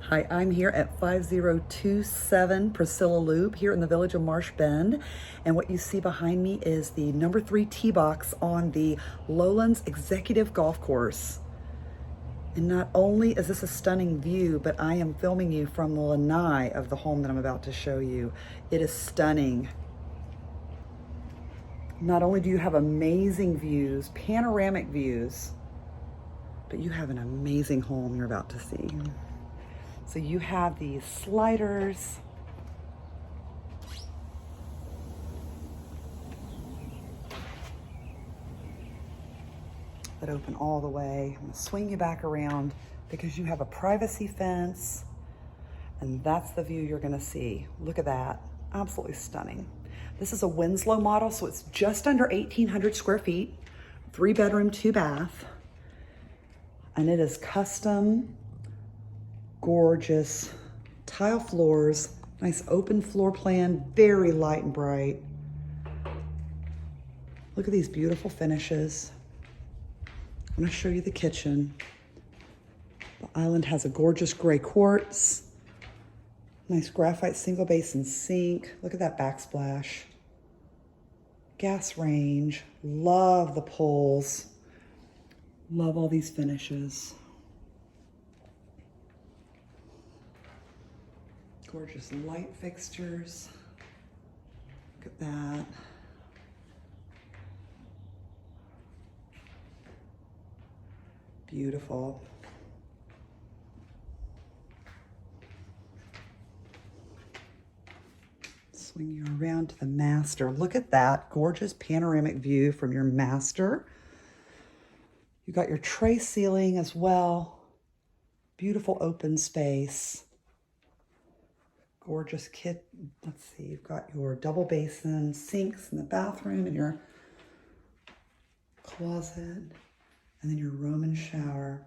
Hi, I'm here at 5027 Priscilla Loop here in the village of Marsh Bend. And what you see behind me is the number 3 tee box on the Lowlands Executive Golf Course. And not only is this a stunning view, but I am filming you from the lanai of the home that I'm about to show you. It is stunning. Not only do you have amazing views, panoramic views, but you have an amazing home you're about to see. So you have these sliders. That open all the way. I'm gonna swing you back around because you have a privacy fence, and that's the view you're gonna see. Look at that, absolutely stunning. This is a Winslow model, so it's just under 1,800 square feet, 3 bedroom, 2 bath, and it is custom, gorgeous tile floors, nice open floor plan, very light and bright. Look at these beautiful finishes. I'm gonna show you the kitchen. The island has a gorgeous gray quartz, nice graphite single basin sink. Look at that backsplash. Gas range, love the poles. Love all these finishes. Gorgeous light fixtures. Look at that. Beautiful. Swing you around to the master. Look at that gorgeous panoramic view from your master. You got your tray ceiling as well. Beautiful open space. Gorgeous kit. Let's see, you've got your double basin sinks in the bathroom and your closet, and then your Roman shower.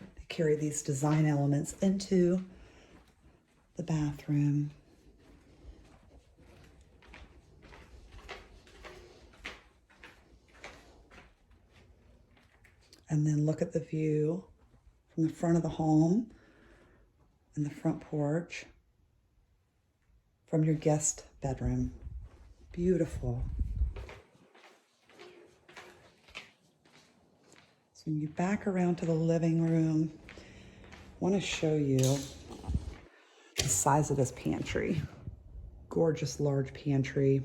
They carry these design elements into the bathroom. And then look at the view from the front of the home and the front porch from your guest bedroom. Beautiful. So when you back around to the living room, I want to show you the size of this pantry. Gorgeous large pantry.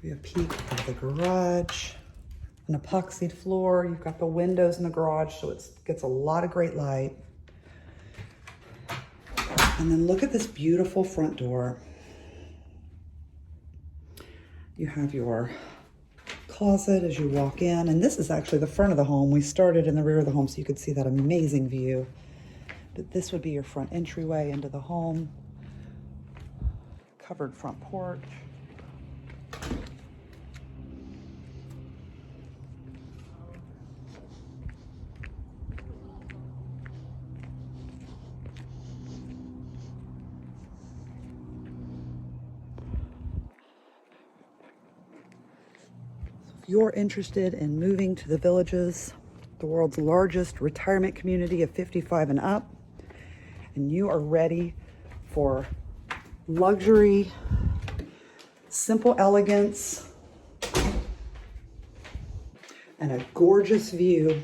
Give you a peek of the garage. An epoxied floor. You've got the windows in the garage, so it gets a lot of great light. And then look at this beautiful front door. You have your closet as you walk in, and this is actually the front of the home. We started in the rear of the home so you could see that amazing view. But this would be your front entryway into the home. Covered front porch. If you're interested in moving to the Villages, the world's largest retirement community of 55 and up, and you are ready for luxury, simple elegance, and a gorgeous view,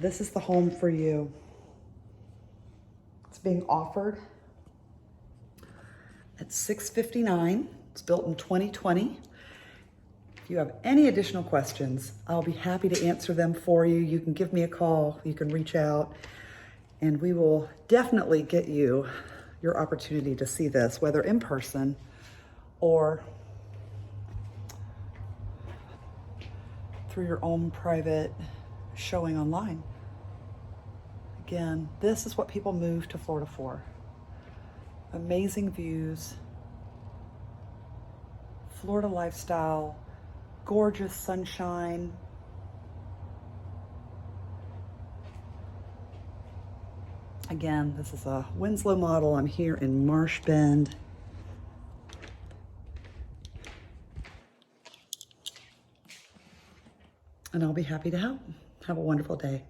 this is the home for you. It's being offered at $659. It's built in 2020. If you have any additional questions, I'll be happy to answer them for you. You can give me a call, you can reach out, and we will definitely get you your opportunity to see this, whether in person or through your own private showing online. Again, this is what people move to Florida for. Amazing views, Florida lifestyle, gorgeous sunshine, Again, this is a Winslow model. I'm here in Marsh Bend. And I'll be happy to help. Have a wonderful day.